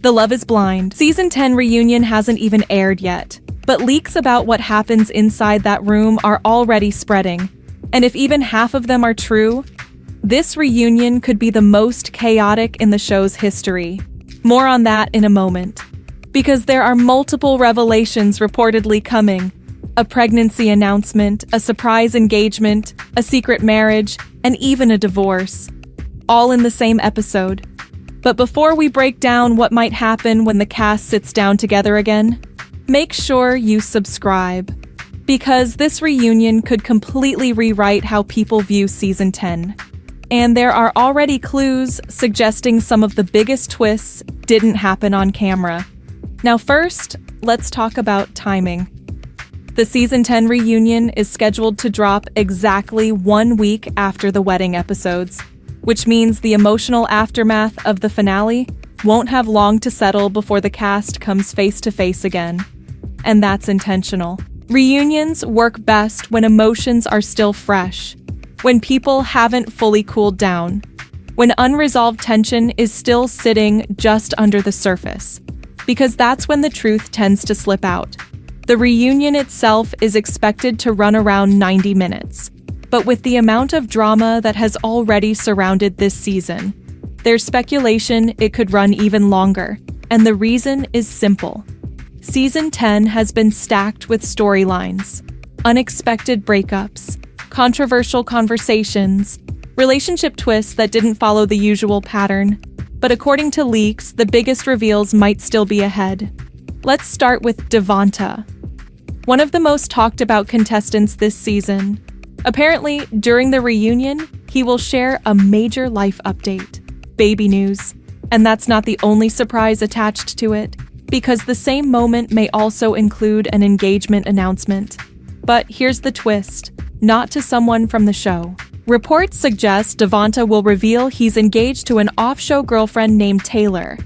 The Love is Blind Season 10 reunion hasn't even aired yet, but leaks about what happens inside that room are already spreading. And if even half of them are true, this reunion could be the most chaotic in the show's history. More on that in a moment. Because there are multiple revelations reportedly coming. A pregnancy announcement, a surprise engagement, a secret marriage, and even a divorce. All in the same episode. But before we break down what might happen when the cast sits down together again, make sure you subscribe. Because this reunion could completely rewrite how people view Season 10. And there are already clues suggesting some of the biggest twists didn't happen on camera. Now first, let's talk about timing. The Season 10 reunion is scheduled to drop exactly 1 week after the wedding episodes, which means the emotional aftermath of the finale won't have long to settle before the cast comes face to face again. And that's intentional. Reunions work best when emotions are still fresh, when people haven't fully cooled down, when unresolved tension is still sitting just under the surface, because that's when the truth tends to slip out. The reunion itself is expected to run around 90 minutes. But with the amount of drama that has already surrounded this season, there's speculation it could run even longer, and the reason is simple. Season 10 has been stacked with storylines, unexpected breakups, controversial conversations, relationship twists that didn't follow the usual pattern, but according to leaks, the biggest reveals might still be ahead. Let's start with DeVonta, one of the most talked about contestants this season. Apparently, during the reunion, he will share a major life update, baby news. And that's not the only surprise attached to it, because the same moment may also include an engagement announcement. But here's the twist, not to someone from the show. Reports suggest DeVonta will reveal he's engaged to an off-show girlfriend named Taylor,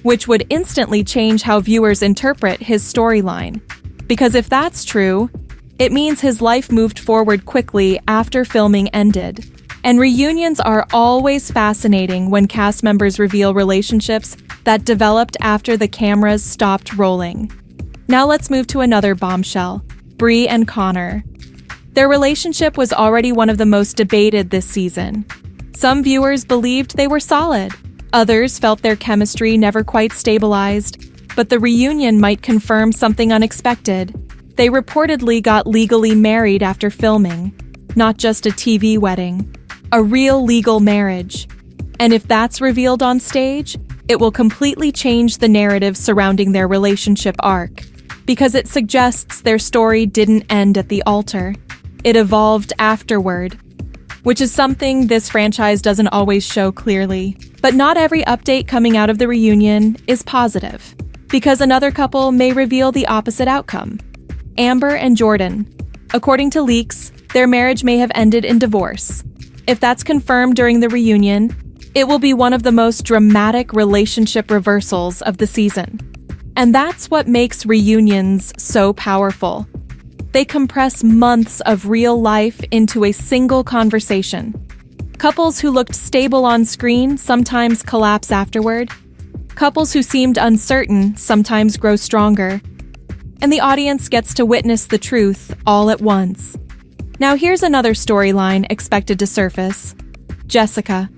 which would instantly change how viewers interpret his storyline. Because if that's true, it means his life moved forward quickly after filming ended. And reunions are always fascinating when cast members reveal relationships that developed after the cameras stopped rolling. Now let's move to another bombshell, Bri and Connor. Their relationship was already one of the most debated this season. Some viewers believed they were solid. Others felt their chemistry never quite stabilized. But the reunion might confirm something unexpected. They reportedly got legally married after filming, not just a TV wedding, a real legal marriage. And if that's revealed on stage, it will completely change the narrative surrounding their relationship arc, because it suggests their story didn't end at the altar. It evolved afterward, which is something this franchise doesn't always show clearly. But not every update coming out of the reunion is positive, because another couple may reveal the opposite outcome. Amber and Jordan. According to leaks, their marriage may have ended in divorce. If that's confirmed during the reunion, it will be one of the most dramatic relationship reversals of the season. And that's what makes reunions so powerful. They compress months of real life into a single conversation. Couples who looked stable on screen sometimes collapse afterward. Couples who seemed uncertain sometimes grow stronger. And the audience gets to witness the truth all at once. Now here's another storyline expected to surface. Jessica.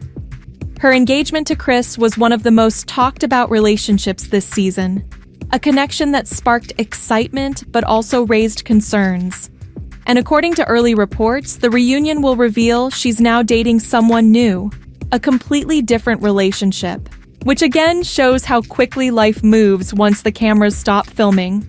Her engagement to Chris was one of the most talked about relationships this season. A connection that sparked excitement but also raised concerns. And according to early reports, the reunion will reveal she's now dating someone new, a completely different relationship, which again shows how quickly life moves once the cameras stop filming.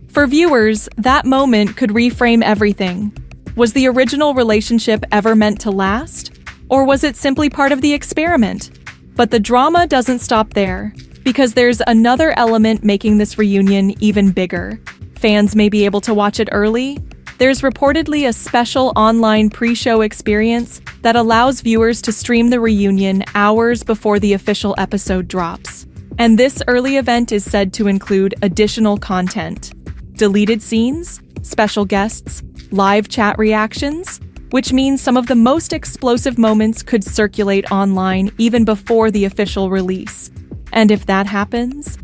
For viewers, that moment could reframe everything. Was the original relationship ever meant to last? Or was it simply part of the experiment? But the drama doesn't stop there, because there's another element making this reunion even bigger. Fans may be able to watch it early. There's reportedly a special online pre-show experience that allows viewers to stream the reunion hours before the official episode drops. And this early event is said to include additional content. Deleted scenes, special guests, live chat reactions, which means some of the most explosive moments could circulate online even before the official release. And if that happens,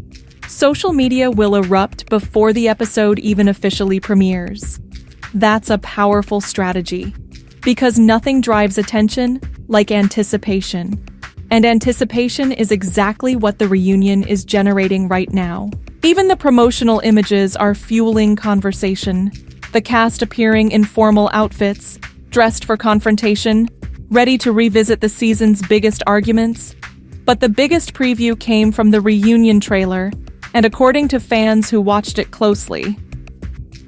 Social media will erupt before the episode even officially premieres. That's a powerful strategy, because nothing drives attention like anticipation. And anticipation is exactly what the reunion is generating right now. Even the promotional images are fueling conversation. The cast appearing in formal outfits, dressed for confrontation, ready to revisit the season's biggest arguments. But the biggest preview came from the reunion trailer, and according to fans who watched it closely,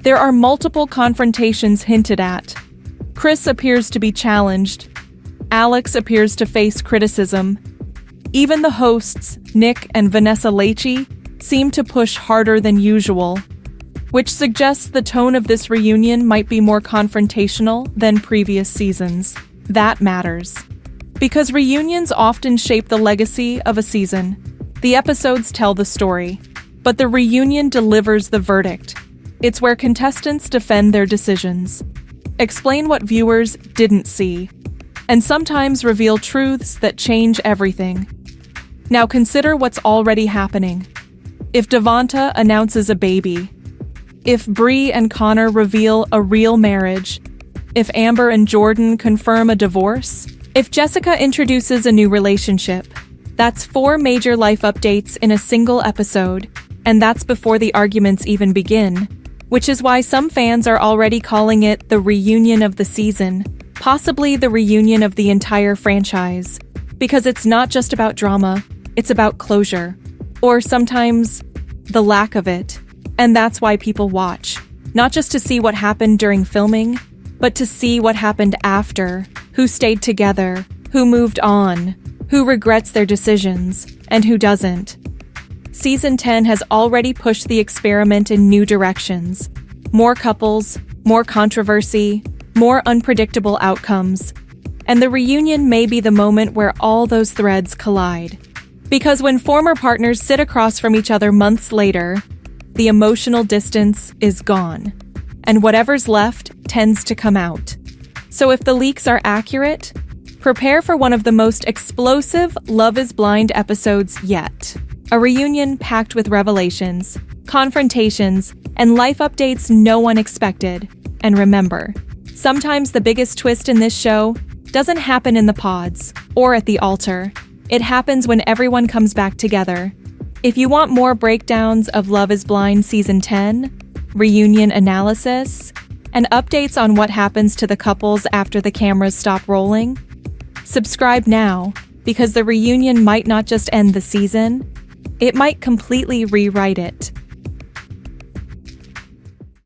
there are multiple confrontations hinted at. Chris appears to be challenged. Alex appears to face criticism. Even the hosts, Nick and Vanessa Lachey, seem to push harder than usual, which suggests the tone of this reunion might be more confrontational than previous seasons. That matters, because reunions often shape the legacy of a season. The episodes tell the story, but the reunion delivers the verdict. It's where contestants defend their decisions, explain what viewers didn't see, and sometimes reveal truths that change everything. Now consider what's already happening. If DeVonta announces a baby, if Bri and Connor reveal a real marriage, if Amber and Jordan confirm a divorce, if Jessica introduces a new relationship, that's 4 major life updates in a single episode, and that's before the arguments even begin, which is why some fans are already calling it the reunion of the season, possibly the reunion of the entire franchise, because it's not just about drama, it's about closure, or sometimes the lack of it. And that's why people watch, not just to see what happened during filming, but to see what happened after, who stayed together, who moved on, who regrets their decisions, and who doesn't. Season 10 has already pushed the experiment in new directions. More couples, more controversy, more unpredictable outcomes. And the reunion may be the moment where all those threads collide. Because when former partners sit across from each other months later, the emotional distance is gone, and whatever's left tends to come out. So if the leaks are accurate, prepare for one of the most explosive Love is Blind episodes yet. A reunion packed with revelations, confrontations, and life updates no one expected. And remember, sometimes the biggest twist in this show doesn't happen in the pods or at the altar. It happens when everyone comes back together. If you want more breakdowns of Love is Blind Season 10, reunion analysis, and updates on what happens to the couples after the cameras stop rolling, subscribe now, because the reunion might not just end the season, it might completely rewrite it.